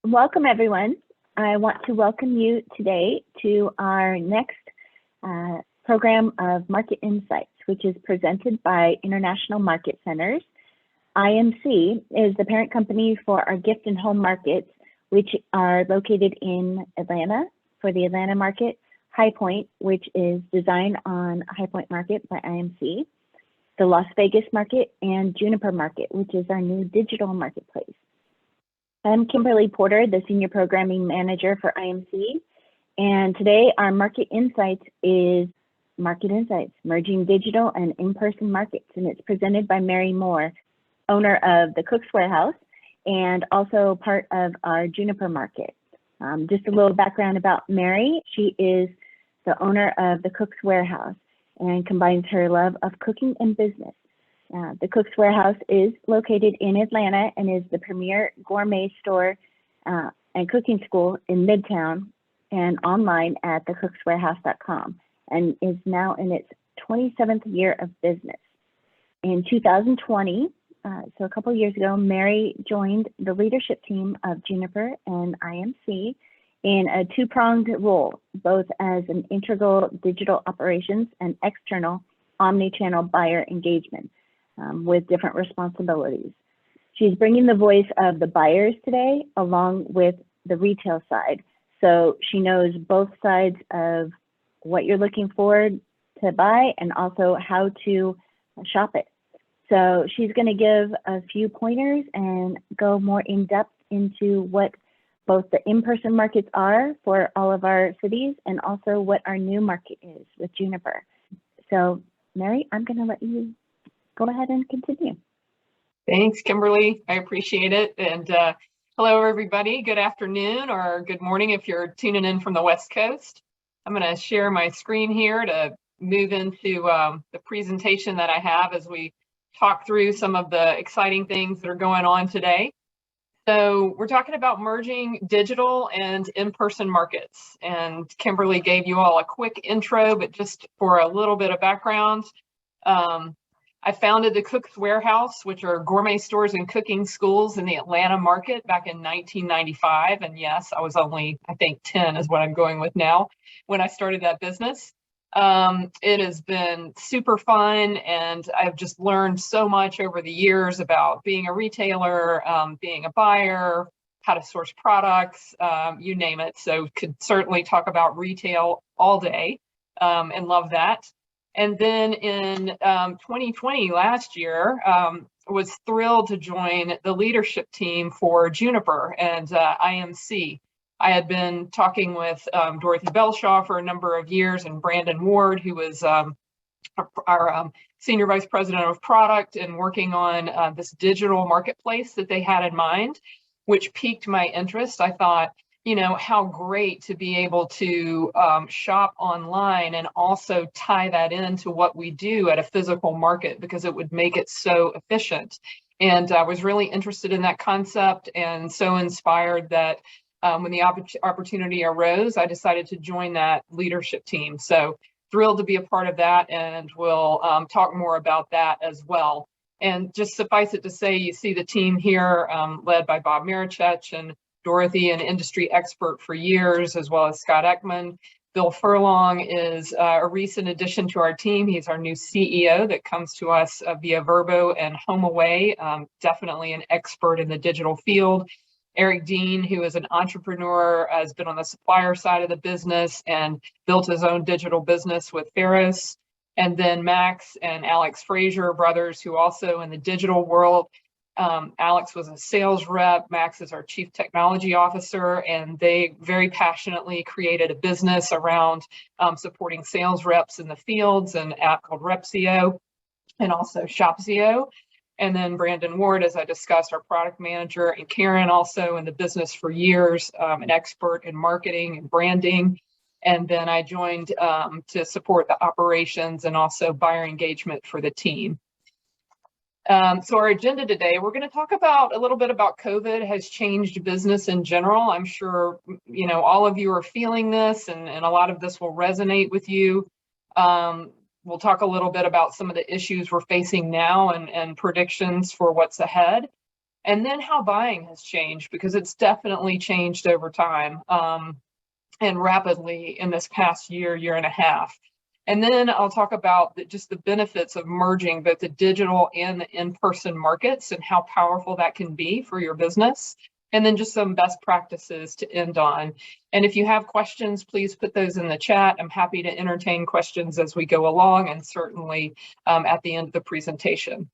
Welcome, everyone. I want to welcome you today to our next program of Market Insights, which is presented by International Market Centers. IMC is the parent company for our gift and home markets, which are located in Atlanta for the Atlanta market, High Point, which is designed on High Point Market by IMC, the Las Vegas market, and Juniper market, which is our new digital marketplace. I'm Kimberly Porter, the Senior Programming Manager for IMC, and today our Market Insights is Market Insights, Merging Digital and In-Person Markets, and it's presented by Mary Moore, owner of the Cook's Warehouse and also part of our Juniper market. Just a little background about Mary. She is the owner of the Cook's Warehouse and combines her love of cooking and business. The Cook's Warehouse is located in Atlanta and is the premier gourmet store and cooking school in Midtown and online at thecookswarehouse.com, and is now in its 27th year of business. In 2020, so a couple of years ago, Mary joined the leadership team of Juniper and IMC in a two-pronged role, both as an integral digital operations and external omnichannel buyer engagement. With different responsibilities. She's bringing the voice of the buyers today along with the retail side. So she knows both sides of what you're looking for to buy and also how to shop it. So she's going to give a few pointers and go more in depth into what both the in-person markets are for all of our cities and also what our new market is with Juniper. So Mary, I'm going to let you go ahead and continue. Thanks, Kimberly. I appreciate it. And hello, everybody. Good afternoon or good morning if you're tuning in from the West Coast. I'm going to share my screen here to move into the presentation that I have as we talk through some of the exciting things that are going on today. So we're talking about merging digital and in-person markets. And Kimberly gave you all a quick intro, but just for a little bit of background, I founded the Cook's Warehouse, which are gourmet stores and cooking schools in the Atlanta market back in 1995. And yes, I was only, I think 10 is what I'm going with now when I started that business. It has been super fun, and I've just learned so much over the years about being a retailer, being a buyer, how to source products, you name it. So could certainly talk about retail all day and love that. And then in 2020, last year, was thrilled to join the leadership team for Juniper and IMC. I had been talking with Dorothy Belshaw for a number of years, and Brandon Ward, who was our Senior Vice President of Product, and working on this digital marketplace that they had in mind, which piqued my interest. I thought, you know, how great to be able to shop online and also tie that into what we do at a physical market, because it would make it so efficient. And I was really interested in that concept and so inspired that when the opportunity arose, I decided to join that leadership team. So thrilled to be a part of that, and we'll talk more about that as well. And just suffice it to say, you see the team here led by Bob Marichech and Dorothy, an industry expert for years, as well as Scott Ekman. Bill Furlong is a recent addition to our team. He's our new CEO that comes to us via Verbo and HomeAway, definitely an expert in the digital field. Eric Dean, who is an entrepreneur, has been on the supplier side of the business and built his own digital business with Ferris. And then Max and Alex Frazier, brothers, who also in the digital world. Alex was a sales rep, Max is our chief technology officer, and they very passionately created a business around supporting sales reps in the fields, an app called Repsio and also Shopzio. And then Brandon Ward, as I discussed, our product manager, and Karen, also in the business for years, an expert in marketing and branding. And then I joined to support the operations and also buyer engagement for the team. So our agenda today, we're going to talk about a little bit about COVID has changed business in general. I'm sure, you know, all of you are feeling this, and a lot of this will resonate with you. We'll talk a little bit about some of the issues we're facing now and predictions for what's ahead. And then how buying has changed, because it's definitely changed over time and rapidly in this past year, year and a half. And then I'll talk about just the benefits of merging both the digital and the in-person markets and how powerful that can be for your business. And then just some best practices to end on. And if you have questions, please put those in the chat. I'm happy to entertain questions as we go along, and certainly at the end of the presentation.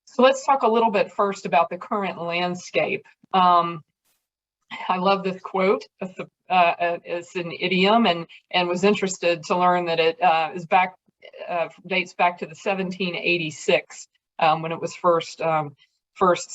So let's talk a little bit first about the current landscape. I love this quote. It's an idiom, and was interested to learn that it dates back to the 1786 when it was first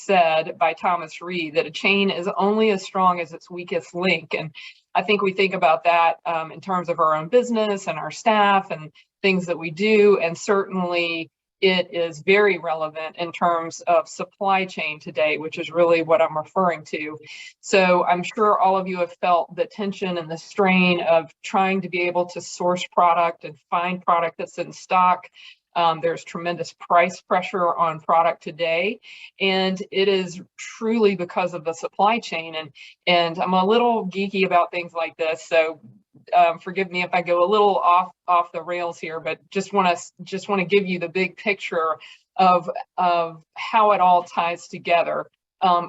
said by Thomas Reed, that a chain is only as strong as its weakest link. And I think we think about that in terms of our own business and our staff and things that we do, and certainly it is very relevant in terms of supply chain today, which is really what I'm referring to. So I'm sure all of you have felt the tension and the strain of trying to be able to source product and find product that's in stock. There's tremendous price pressure on product today, and it is truly because of the supply chain. And I'm a little geeky about things like this, so forgive me if I go a little off the rails here, but just want to give you the big picture of how it all ties together,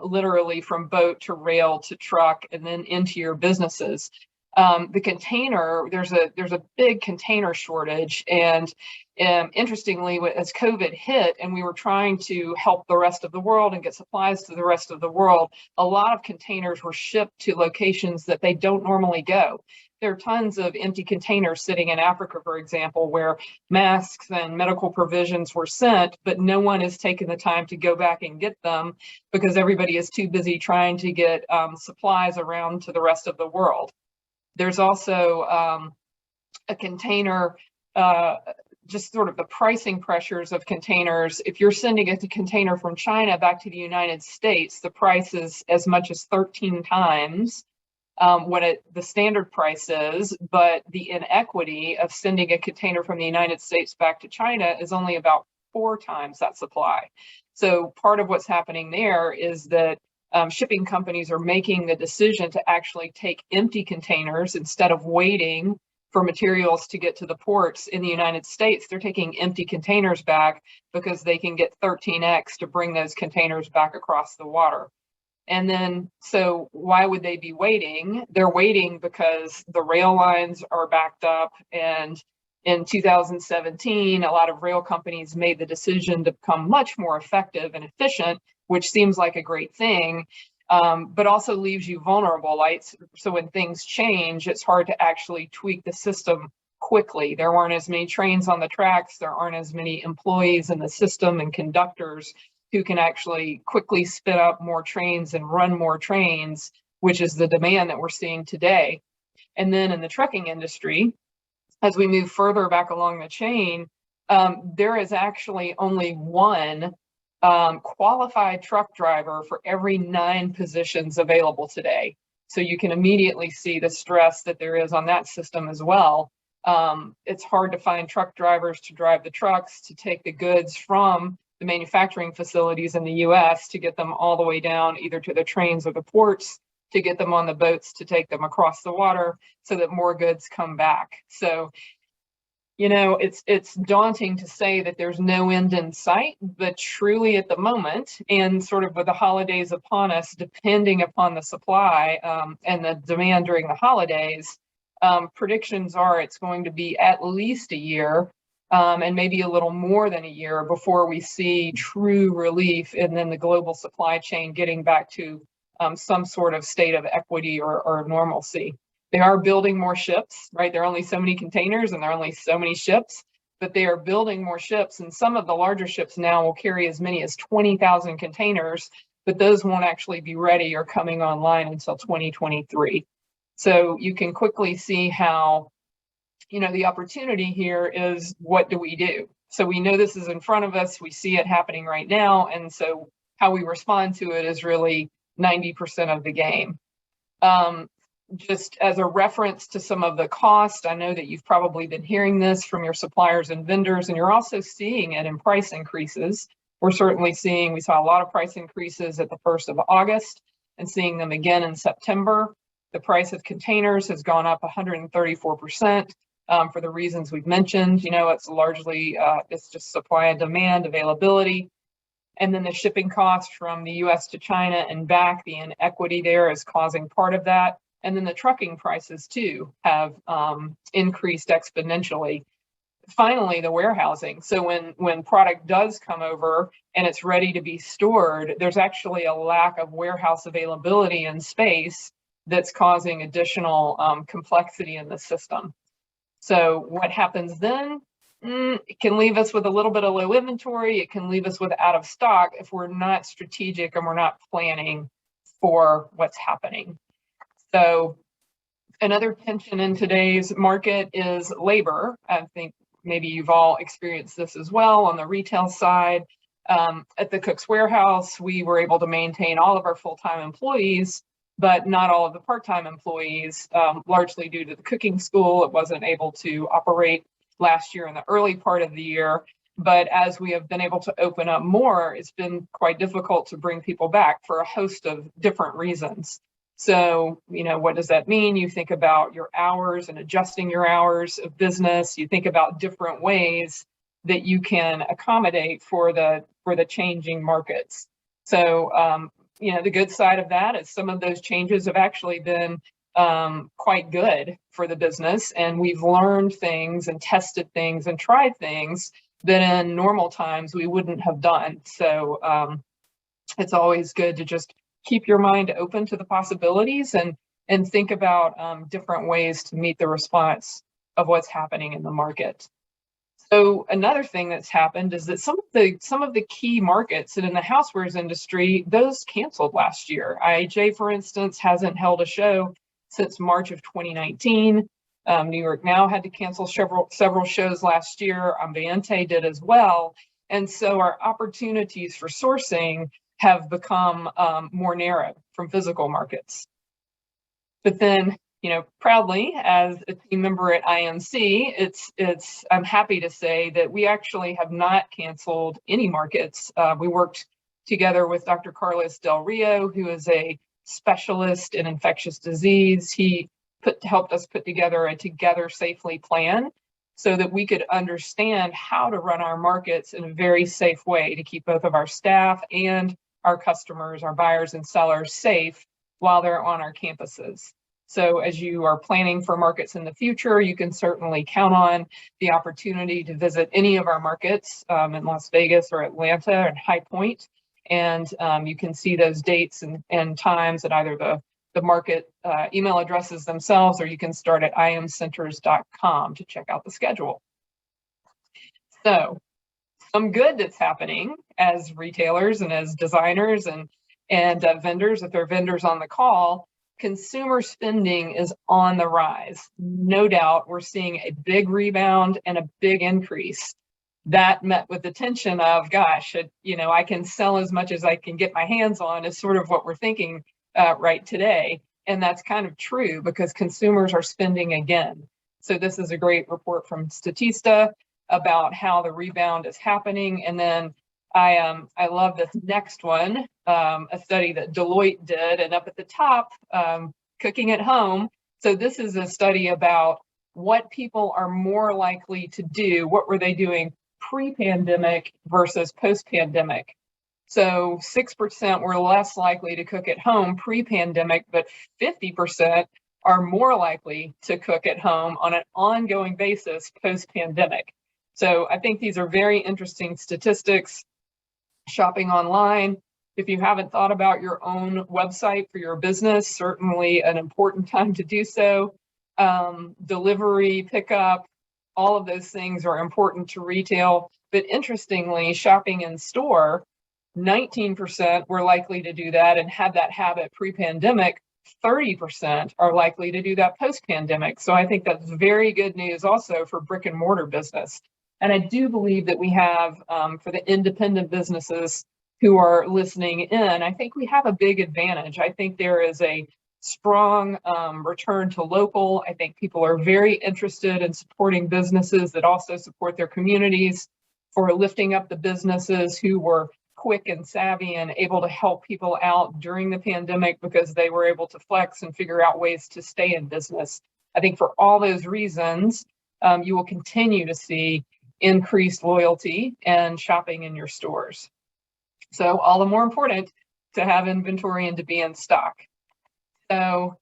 literally from boat to rail to truck and then into your businesses. The container, there's a big container shortage, and interestingly, as COVID hit and we were trying to help the rest of the world and get supplies to the rest of the world, a lot of containers were shipped to locations that they don't normally go. There are tons of empty containers sitting in Africa, for example, where masks and medical provisions were sent, but no one has taken the time to go back and get them because everybody is too busy trying to get supplies around to the rest of the world. There's also a container, just sort of the pricing pressures of containers. If you're sending a container from China back to the United States, the price is as much as 13 times what the standard price is, but the inequity of sending a container from the United States back to China is only about 4 times that supply. So part of what's happening there is that shipping companies are making the decision to actually take empty containers instead of waiting for materials to get to the ports in the United States. They're taking empty containers back because they can get 13x to bring those containers back across the water. And then, so why would they be waiting? They're waiting because the rail lines are backed up. And in 2017, a lot of rail companies made the decision to become much more effective and efficient, which seems like a great thing, but also leaves you vulnerable. So when things change, it's hard to actually tweak the system quickly. There aren't as many trains on the tracks. There aren't as many employees in the system and conductors who can actually quickly spin up more trains and run more trains, which is the demand that we're seeing today. And then in the trucking industry, as we move further back along the chain, there is actually only one qualified truck driver for every 9 positions available today. So you can immediately see the stress that there is on that system as well. It's hard to find truck drivers to drive the trucks, to take the goods from the manufacturing facilities in the US to get them all the way down either to the trains or the ports, to get them on the boats to take them across the water so that more goods come back. So, you know, it's daunting to say that there's no end in sight, but truly at the moment, and sort of with the holidays upon us, depending upon the supply and the demand during the holidays, predictions are it's going to be at least a year and maybe a little more than a year before we see true relief and then the global supply chain getting back to some sort of state of equity or normalcy. They are building more ships, right? There are only so many containers and there are only so many ships, but they are building more ships. And some of the larger ships now will carry as many as 20,000 containers, but those won't actually be ready or coming online until 2023. So you can quickly see how, you know, the opportunity here is, what do we do? So we know this is in front of us. We see it happening right now. And so how we respond to it is really 90% of the game. Just as a reference to some of the cost, I know that you've probably been hearing this from your suppliers and vendors, and you're also seeing it in price increases. we're certainly seeing, we saw a lot of price increases at the 1st of August and seeing them again in September. The price of containers has gone up 134%. For the reasons we've mentioned. It's largely, it's just supply and demand, availability. And then the shipping cost from the US to China and back, the inequity there is causing part of that. And then the trucking prices too have increased exponentially. Finally, the warehousing. So when product does come over and it's ready to be stored, there's actually a lack of warehouse availability and space that's causing additional complexity in the system. So what happens then? It can leave us with a little bit of low inventory. It can leave us with out of stock if we're not strategic and we're not planning for what's happening. So another tension in today's market is labor. I think maybe you've all experienced this as well on the retail side. At the Cook's Warehouse, we were able to maintain all of our full-time employees, but not all of the part-time employees, largely due to the cooking school. It wasn't able to operate last year in the early part of the year. But as we have been able to open up more, it's been quite difficult to bring people back for a host of different reasons. So, what does that mean? You think about your hours and adjusting your hours of business. You think about different ways that you can accommodate for the changing markets. So, the good side of that is some of those changes have actually been quite good for the business. And we've learned things and tested things and tried things that in normal times we wouldn't have done. So it's always good to just keep your mind open to the possibilities and think about different ways to meet the response of what's happening in the market. So another thing that's happened is that some of the key markets and in the housewares industry, those canceled last year. IAJ, for instance, hasn't held a show since March of 2019. New York Now had to cancel several shows last year. Ambiente did as well. And so our opportunities for sourcing have become more narrow from physical markets. But then, proudly as a team member at IMC, I'm happy to say that we actually have not canceled any markets. We worked together with Dr. Carlos Del Rio, who is a specialist in infectious disease. He helped us put together a Together Safely plan so that we could understand how to run our markets in a very safe way to keep both of our staff and our customers, our buyers and sellers safe while they're on our campuses. So as you are planning for markets in the future, you can certainly count on the opportunity to visit any of our markets in Las Vegas or Atlanta and High Point. And you can see those dates and times at either the market email addresses themselves, or you can start at imcenters.com to check out the schedule. So some good that's happening as retailers and as designers and vendors, if there are vendors on the call, consumer spending is on the rise. No doubt we're seeing a big rebound and a big increase. That met with the tension of, gosh, I can sell as much as I can get my hands on is sort of what we're thinking right today. And that's kind of true because consumers are spending again. So this is a great report from Statista about how the rebound is happening. And then I love this next one, a study that Deloitte did, and up at the top, cooking at home. So this is a study about what people are more likely to do. What were they doing pre-pandemic versus post-pandemic? So 6% were less likely to cook at home pre-pandemic, but 50% are more likely to cook at home on an ongoing basis post-pandemic. So I think these are very interesting statistics. Shopping online, if you haven't thought about your own website for your business, certainly an important time to do so. Delivery, pickup, all of those things are important to retail. But interestingly, shopping in store, 19% were likely to do that and had that habit pre-pandemic. 30% are likely to do that post-pandemic. So I think that's very good news also for brick and mortar business. And I do believe that we have, for the independent businesses who are listening in, I think we have a big advantage. I think there is a strong return to local. I think people are very interested in supporting businesses that also support their communities. for lifting up the businesses who were quick and savvy and able to help people out during the pandemic because they were able to flex and figure out ways to stay in business. I think for all those reasons, you will continue to see increased loyalty and shopping in your stores. So all the more important to have inventory and to be in stock. So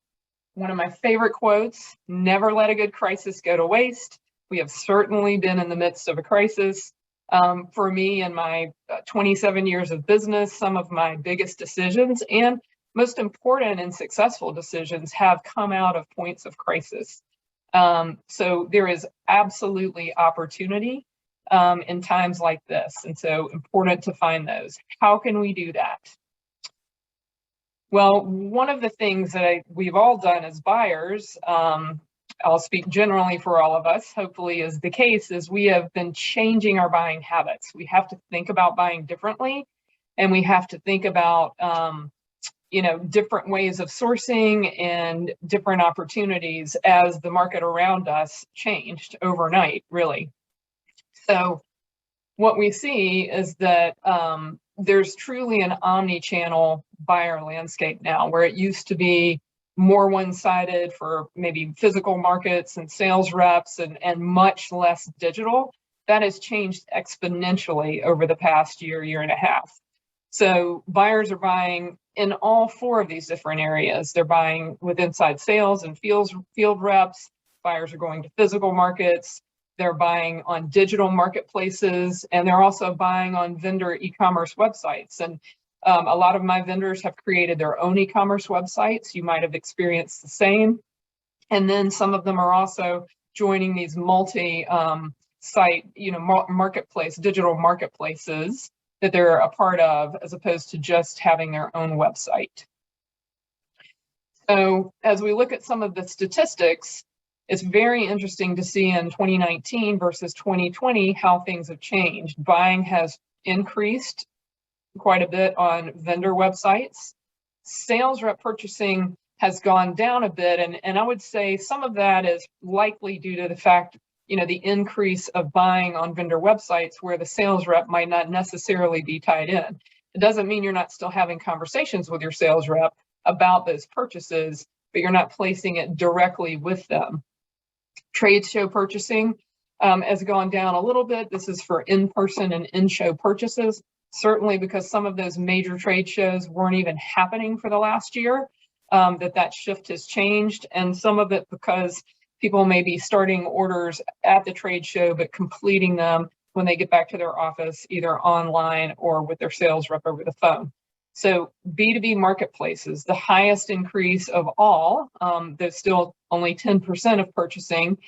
one of my favorite quotes, never let a good crisis go to waste. We have certainly been in the midst of a crisis. For me, in my 27 years of business, some of my biggest decisions and most important and successful decisions have come out of points of crisis. So there is absolutely opportunity in times like this. And so important to find those. How can we do that? Well, one of the things that we've all done as buyers, I'll speak generally for all of us, hopefully is the case, is we have been changing our buying habits. We have to think about buying differently, and we have to think about different ways of sourcing and different opportunities as the market around us changed overnight, really. So what we see is that there's truly an omni-channel buyer landscape now, where it used to be more one-sided for maybe physical markets and sales reps and much less digital. That has changed exponentially over the past year and a half. So buyers are buying in all four of these different areas. They're buying with inside sales and field reps. Buyers are going to physical markets. They're buying on digital marketplaces, and they're also buying on vendor e-commerce websites. And a lot of my vendors have created their own e-commerce websites. You might have experienced the same. And then some of them are also joining these multi-site, marketplace, digital marketplaces that they're a part of, as opposed to just having their own website. So as we look at some of the statistics, it's very interesting to see in 2019 versus 2020 how things have changed. Buying has increased quite a bit on vendor websites. Sales rep purchasing has gone down a bit, and I would say some of that is likely due to the fact, the increase of buying on vendor websites where the sales rep might not necessarily be tied in. It doesn't mean you're not still having conversations with your sales rep about those purchases, but you're not placing it directly with them. Trade show purchasing has gone down a little bit. This is for in-person and in-show purchases, certainly because some of those major trade shows weren't even happening for the last year, that shift has changed, and some of it because people may be starting orders at the trade show, but completing them when they get back to their office, either online or with their sales rep over the phone. So B2B marketplaces, the highest increase of all, there's still only 10% of purchasing.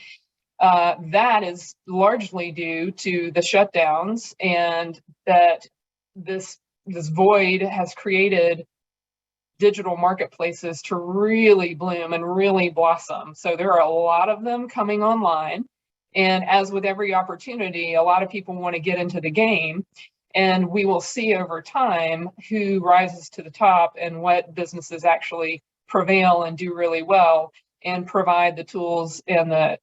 That is largely due to the shutdowns, and that this void has created digital marketplaces to really bloom and really blossom. So there are a lot of them coming online. And as with every opportunity, a lot of people want to get into the game. And we will see over time who rises to the top and what businesses actually prevail and do really well and provide the tools and the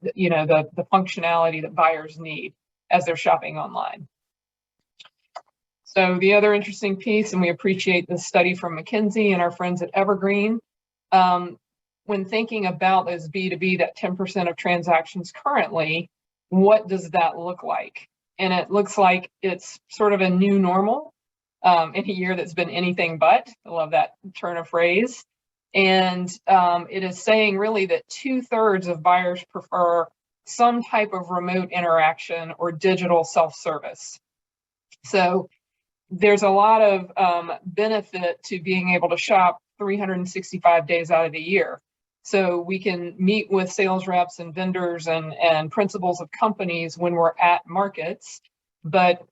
functionality that buyers need as they're shopping online. So the other interesting piece, and we appreciate this study from McKinsey and our friends at Evergreen, when thinking about those B2B, that 10% of transactions currently, what does that look like? And it looks like it's sort of a new normal in a year that's been anything but. I love that turn of phrase. And it is saying really that 2/3 of buyers prefer some type of remote interaction or digital self-service. So there's a lot of benefit to being able to shop 365 days out of the year. So we can meet with sales reps and vendors and principals of companies when we're at markets, but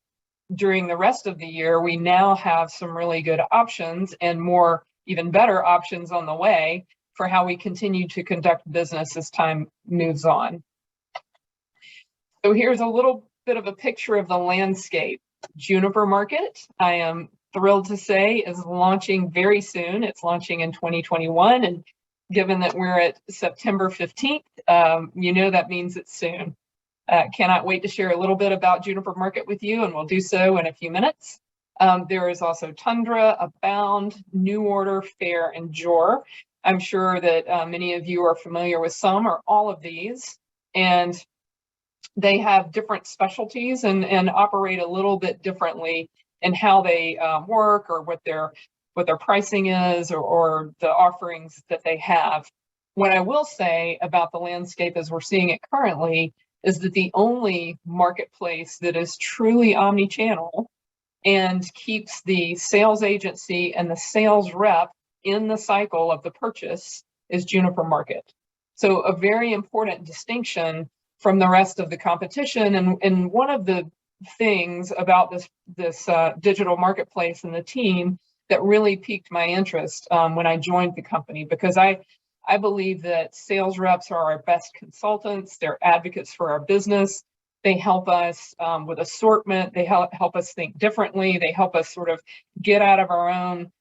during the rest of the year, we now have some really good options and more, even better options on the way for how we continue to conduct business as time moves on. So here's a little bit of a picture of the landscape. Juniper Market, I am thrilled to say, is launching very soon. It's launching in 2021, and given that we're at September 15th, that means it's soon. Cannot wait to share a little bit about Juniper Market with you, and we'll do so in a few minutes. There is also Tundra, Abound, New Order, Fair, and Jor. I'm sure that many of you are familiar with some or all of these, and they have different specialties and operate a little bit differently in how they work, or what their pricing is, or the offerings that they have. What I will say about the landscape as we're seeing it currently is that the only marketplace that is truly omni-channel and keeps the sales agency and the sales rep in the cycle of the purchase is Juniper Market. So a very important distinction from the rest of the competition. And one of the things about this digital marketplace and the team that really piqued my interest when I joined the company, because I believe that sales reps are our best consultants. They're advocates for our business. They help us with assortment. They help us think differently. They help us sort of get out of our own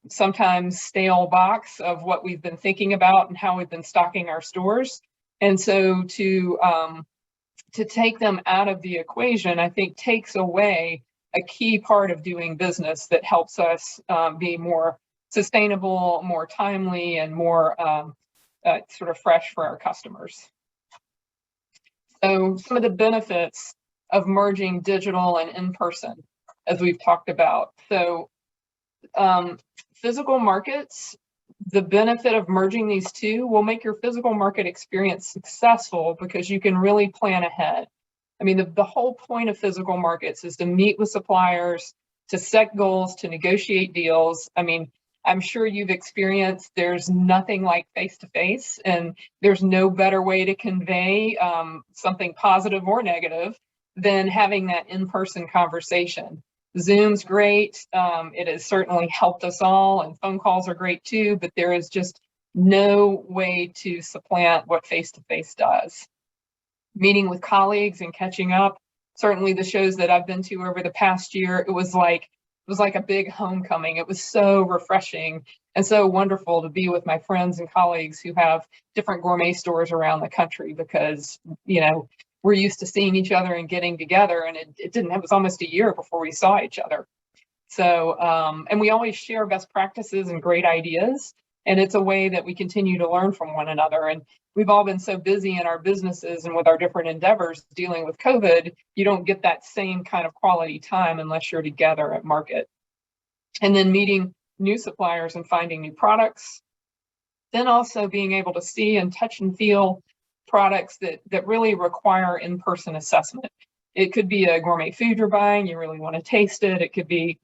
sometimes stale box of what we've been thinking about and how we've been stocking our stores. And so to take them out of the equation, I think takes away a key part of doing business that helps us be more sustainable, more timely, and more sort of fresh for our customers. So some of the benefits of merging digital and in-person, as we've talked about. So physical markets, the benefit of merging these two will make your physical market experience successful because you can really plan ahead. I mean, the whole point of physical markets is to meet with suppliers, to set goals, to negotiate deals. I mean, I'm sure you've experienced there's nothing like face-to-face, and there's no better way to convey something positive or negative than having that in-person conversation. Zoom's great. It has certainly helped us all, and phone calls are great too, but there is just no way to supplant what face-to-face does. Meeting with colleagues and catching up. Certainly the shows that I've been to over the past year, it was like a big homecoming. It was so refreshing and so wonderful to be with my friends and colleagues who have different gourmet stores around the country, because, you know, we're used to seeing each other and getting together, and it was almost a year before we saw each other. So, and we always share best practices and great ideas, and it's a way that we continue to learn from one another. And we've all been so busy in our businesses and with our different endeavors dealing with COVID, you don't get that same kind of quality time unless you're together at market. And then meeting new suppliers and finding new products. Then also being able to see and touch and feel products that really require in-person assessment. It could be a gourmet food you're buying, you really want to taste it. It could be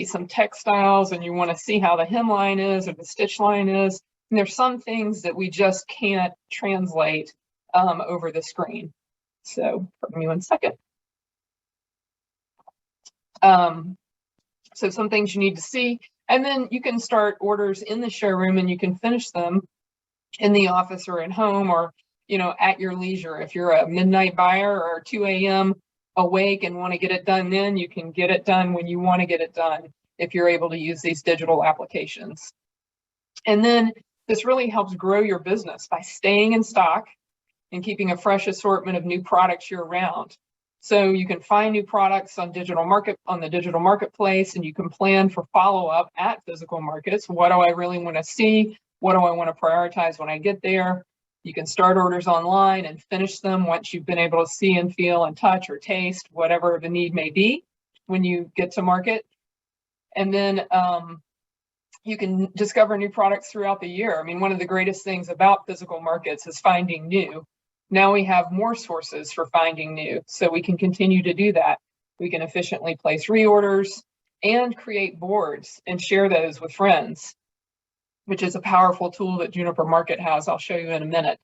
some textiles and you want to see how the hemline is or the stitch line is. And there's some things that we just can't translate over the screen. So pardon me one second. So some things you need to see, and then you can start orders in the showroom and you can finish them in the office or at home, or, you know, at your leisure. If you're a midnight buyer or 2 a.m. awake and want to get it done, then you can get it done when you want to get it done if you're able to use these digital applications. And then this really helps grow your business by staying in stock and keeping a fresh assortment of new products year round. So you can find new products on the digital marketplace, and you can plan for follow-up at physical markets. What do I really want to see? What do I want to prioritize when I get there? You can start orders online and finish them once you've been able to see and feel and touch or taste whatever the need may be when you get to market. And then you can discover new products throughout the year. I mean, one of the greatest things about physical markets is finding new. Now we have more sources for finding new, so we can continue to do that. We can efficiently place reorders and create boards and share those with friends, which is a powerful tool that Juniper Market has. I'll show you in a minute.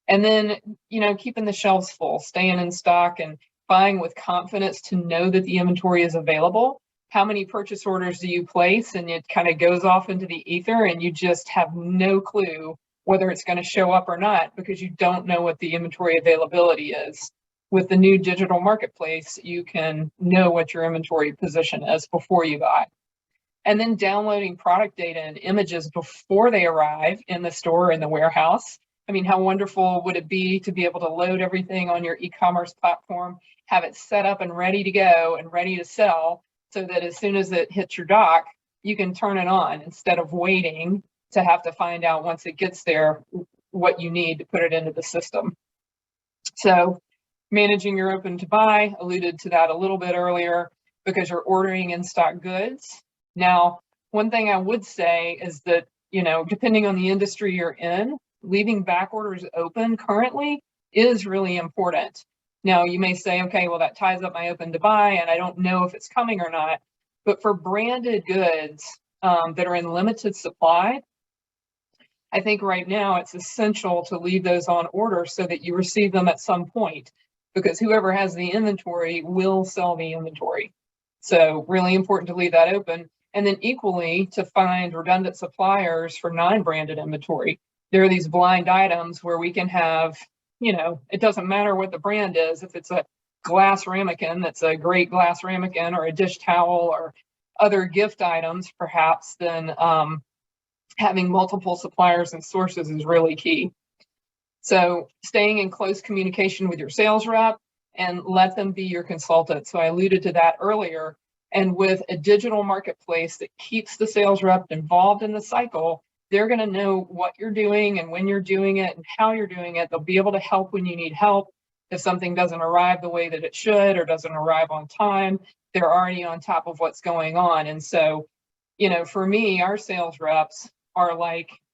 And then, you know, keeping the shelves full, staying in stock and buying with confidence to know that the inventory is available. How many purchase orders do you place? And it kind of goes off into the ether and you just have no clue whether it's going to show up or not, because you don't know what the inventory availability is. With the new digital marketplace, you can know what your inventory position is before you buy. And then downloading product data and images before they arrive in the store or in the warehouse I mean, how wonderful would it be to be able to load everything on your e-commerce platform, have it set up and ready to go and ready to sell, so that as soon as it hits your dock, you can turn it on instead of waiting to have to find out once it gets there what you need to put it into the system. So managing your open to buy, alluded to that a little bit earlier, because you're ordering in stock goods. Now, one thing I would say is that, depending on the industry you're in, leaving back orders open currently is really important. Now, you may say, okay, well, that ties up my open to buy and I don't know if it's coming or not. But for branded goods that are in limited supply, I think right now it's essential to leave those on order so that you receive them at some point, because whoever has the inventory will sell the inventory. So really important to leave that open. And then equally to find redundant suppliers for non-branded inventory. There are these blind items where we can have, it doesn't matter what the brand is. If it's a glass ramekin, that's a great glass ramekin, or a dish towel, or other gift items perhaps, then having multiple suppliers and sources is really key. So staying in close communication with your sales rep and let them be your consultant. So I alluded to that earlier. And with a digital marketplace that keeps the sales rep involved in the cycle, they're going to know what you're doing and when you're doing it and how you're doing it. They'll be able to help when you need help. If something doesn't arrive the way that it should or doesn't arrive on time, they're already on top of what's going on. And so, for me, our sales reps are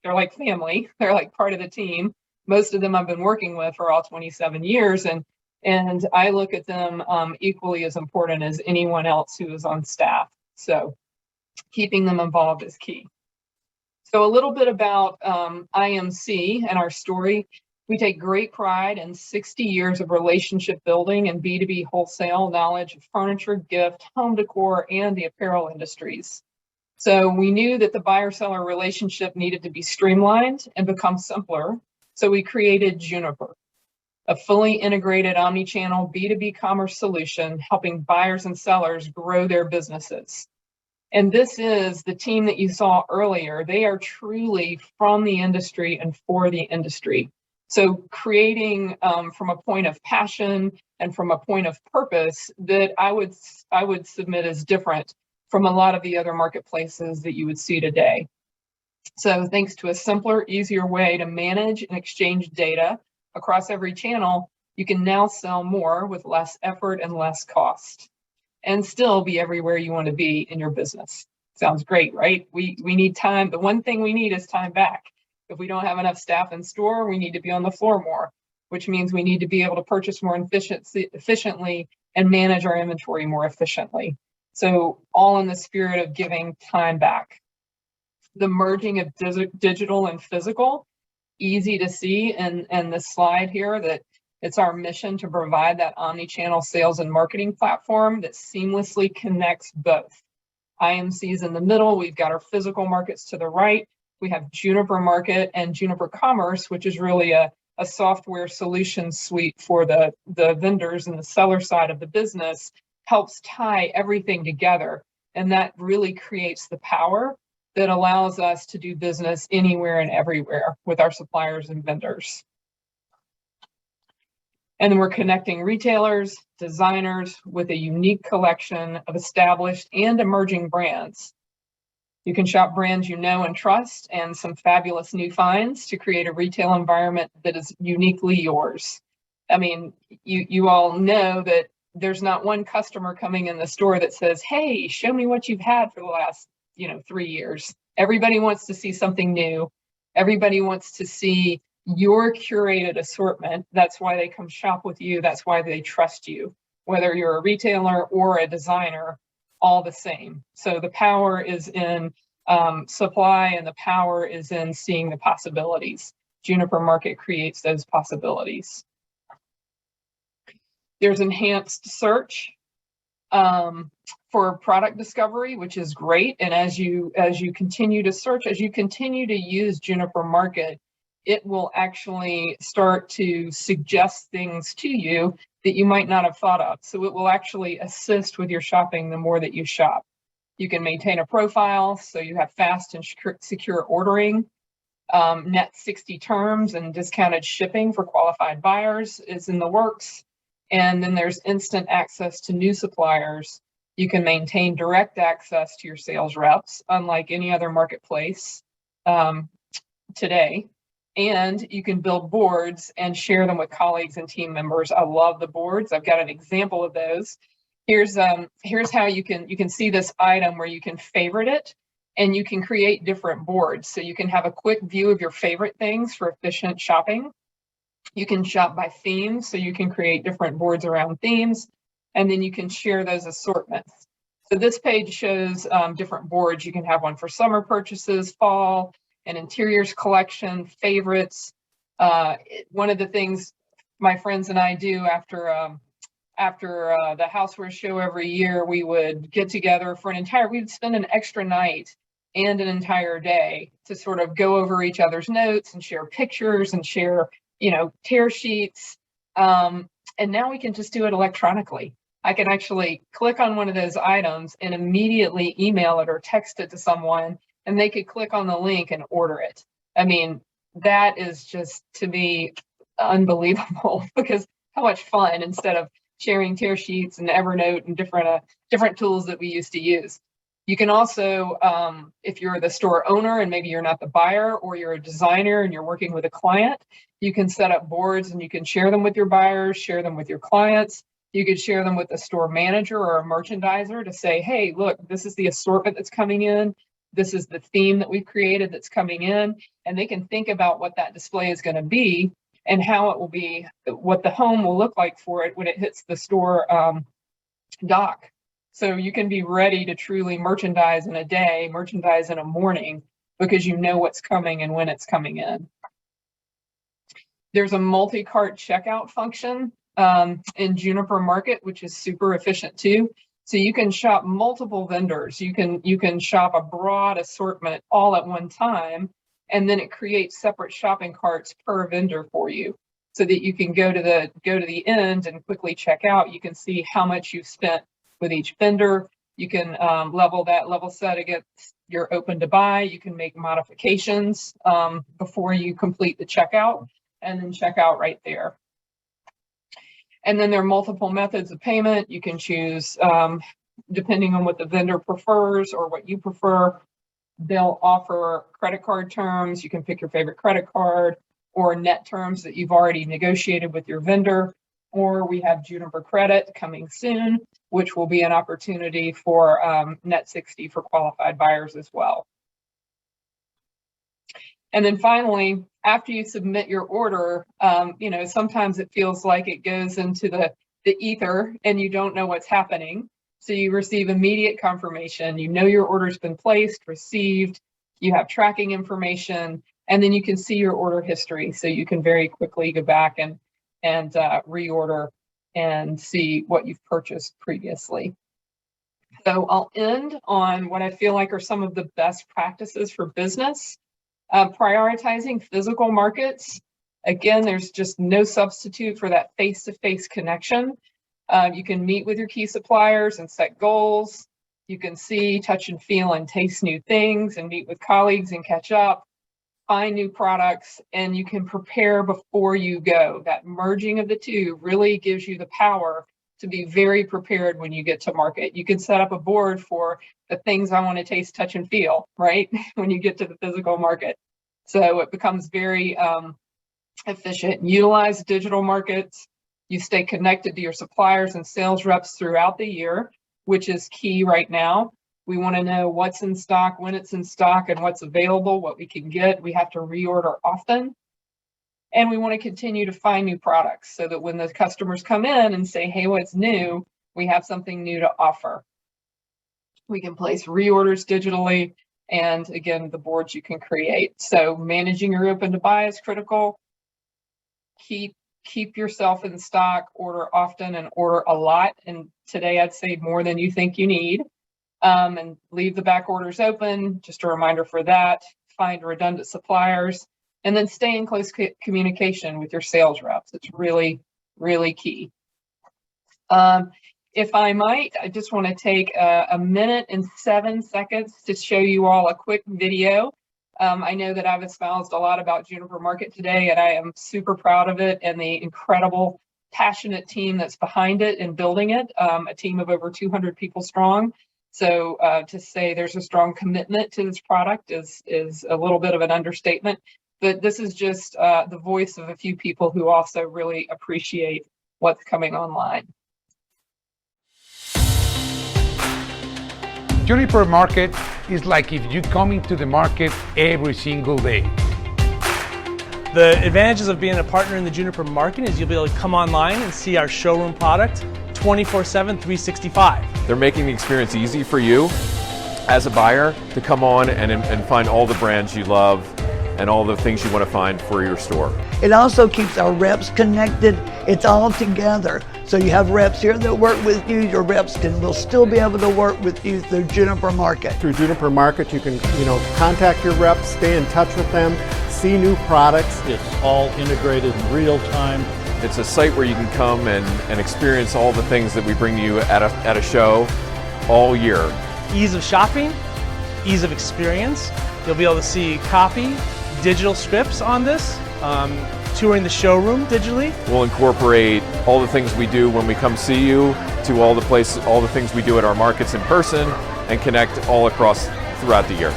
they're like family. They're like part of the team. Most of them I've been working with for all 27 years. And I look at them equally as important as anyone else who is on staff. So keeping them involved is key. So a little bit about IMC and our story. We take great pride in 60 years of relationship building and B2B wholesale knowledge of furniture, gift, home decor, and the apparel industries. So we knew that the buyer-seller relationship needed to be streamlined and become simpler. So we created Juniper, a fully integrated omnichannel B2B commerce solution helping buyers and sellers grow their businesses. And this is the team that you saw earlier. They are truly from the industry and for the industry. So creating from a point of passion and from a point of purpose that I would submit is different from a lot of the other marketplaces that you would see today. So thanks to a simpler, easier way to manage and exchange data across every channel, you can now sell more with less effort and less cost, and still be everywhere you want to be in your business. Sounds great, right? We need time. The one thing we need is time back. If we don't have enough staff in store, we need to be on the floor more, which means we need to be able to purchase more efficiently and manage our inventory more efficiently. So all in the spirit of giving time back. The merging of digital and physical, easy to see in this slide here that it's our mission to provide that omni-channel sales and marketing platform that seamlessly connects both. IMC's in the middle, we've got our physical markets to the right, we have Juniper Market and Juniper Commerce, which is really a software solution suite for the vendors and the seller side of the business, helps tie everything together. And that really creates the power that allows us to do business anywhere and everywhere with our suppliers and vendors. And then we're connecting retailers, designers with a unique collection of established and emerging brands. You can shop brands you know and trust and some fabulous new finds to create a retail environment that is uniquely yours. I mean, you all know that there's not one customer coming in the store that says, hey, show me what you've had for the last 3 years. Everybody wants to see something new. Everybody wants to see your curated assortment. That's why they come shop with you. That's why they trust you, whether you're a retailer or a designer, all the same. So the power is in supply, and the power is in seeing the possibilities. Juniper Market creates those possibilities. There's enhanced search for product discovery, which is great. And as you continue to search, as you continue to use Juniper Market, it will actually start to suggest things to you that you might not have thought of. So it will actually assist with your shopping the more that you shop. You can maintain a profile, so you have fast and secure ordering. net 60 terms and discounted shipping for qualified buyers is in the works. And then there's instant access to new suppliers. You can maintain direct access to your sales reps, unlike any other marketplace today. And you can build boards and share them with colleagues and team members. I love the boards. I've got an example of those. Here's how you can see this item where you can favorite it, and you can create different boards. So you can have a quick view of your favorite things for efficient shopping. You can shop by themes, so you can create different boards around themes, and then you can share those assortments. So this page shows different boards. You can have one for summer purchases, fall, an interiors collection, favorites. One of the things my friends and I do after the Housewares show every year, we would get together for we'd spend an extra night and an entire day to sort of go over each other's notes and share pictures and share, tear sheets. And now we can just do it electronically. I can actually click on one of those items and immediately email it or text it to someone, and they could click on the link and order it. I mean, that is just, to me, unbelievable, because how much fun, instead of sharing tear sheets and Evernote and different tools that we used to use. You can also, if you're the store owner and maybe you're not the buyer, or you're a designer and you're working with a client, you can set up boards and you can share them with your buyers, share them with your clients. You could share them with a store manager or a merchandiser to say, hey, look, this is the assortment that's coming in. This is the theme that we've created that's coming in. And they can think about what that display is going to be and how it will be, what the home will look like for it when it hits the store dock. So you can be ready to truly merchandise in a day, merchandise in a morning, because you know what's coming and when it's coming in. There's a multi-cart checkout function in Juniper Market, which is super efficient too. So you can shop multiple vendors. You can shop a broad assortment all at one time, and then it creates separate shopping carts per vendor for you, so that you can go to the end and quickly check out. You can see how much you've spent with each vendor. You can level set against your open to buy. You can make modifications before you complete the checkout, and then check out right there. And then there are multiple methods of payment. You can choose, depending on what the vendor prefers or what you prefer. They'll offer credit card terms. You can pick your favorite credit card, or net terms that you've already negotiated with your vendor. Or we have Juniper Credit coming soon, which will be an opportunity for net 60 for qualified buyers as well. And then finally, after you submit your order, sometimes it feels like it goes into the ether and you don't know what's happening. So you receive immediate confirmation. You know your order's been placed, received, you have tracking information, and then you can see your order history. So you can very quickly go back and reorder and see what you've purchased previously. So I'll end on what I feel like are some of the best practices for business. Prioritizing physical markets. Again, there's just no substitute for that face-to-face connection. You can meet with your key suppliers and set goals. You can see, touch and feel and taste new things, and meet with colleagues and catch up, find new products, and you can prepare before you go. That merging of the two really gives you the power to be very prepared when you get to market. You can set up a board for the things I want to taste, touch, and feel, right? When you get to the physical market. So it becomes very efficient. Utilize digital markets. You stay connected to your suppliers and sales reps throughout the year, which is key right now. We want to know what's in stock, when it's in stock, and what's available, what we can get. We have to reorder often. And we want to continue to find new products so that when the customers come in and say, hey, what's new? We have something new to offer. We can place reorders digitally, and again, the boards you can create. So managing your open to buy is critical. Keep yourself in stock, order often and order a lot. And today I'd say more than you think you need. And leave the back orders open, just a reminder for that. Find redundant suppliers, and then stay in close communication with your sales reps. It's really, really key. If I might, I just want to take a minute and 7 seconds to show you all a quick video I know that I've espoused a lot about Juniper Market today, and I am super proud of it and the incredible, passionate team that's behind it and building it, a team of over 200 people strong. So to say there's a strong commitment to this product is a little bit of an understatement, but this is just the voice of a few people who also really appreciate what's coming online. Juniper Market is like if you come into the market every single day. The advantages of being a partner in the Juniper Market is you'll be able to come online and see our showroom product 24/7, 365. They're making the experience easy for you as a buyer to come on and find all the brands you love and all the things you want to find for your store. It also keeps our reps connected. It's all together. So you have reps here that work with you. Your reps will still be able to work with you through Juniper Market. Through Juniper Market, you can contact your reps, stay in touch with them, see new products. It's all integrated in real time. It's a site where you can come and experience all the things that we bring you at a show all year. Ease of shopping, ease of experience. You'll be able to see copy, digital scripts on this, touring the showroom digitally. We'll incorporate all the things we do when we come see you to all the things we do at our markets in person and connect all across throughout the year.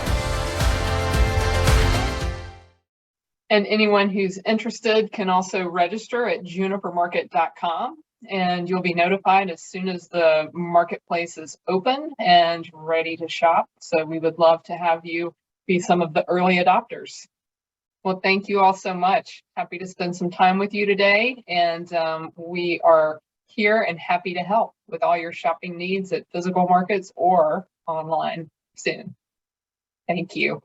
And anyone who's interested can also register at junipermarket.com, and you'll be notified as soon as the marketplace is open and ready to shop. So we would love to have you be some of the early adopters. Well, thank you all so much. Happy to spend some time with you today, and we are here and happy to help with all your shopping needs at physical markets or online soon. Thank you.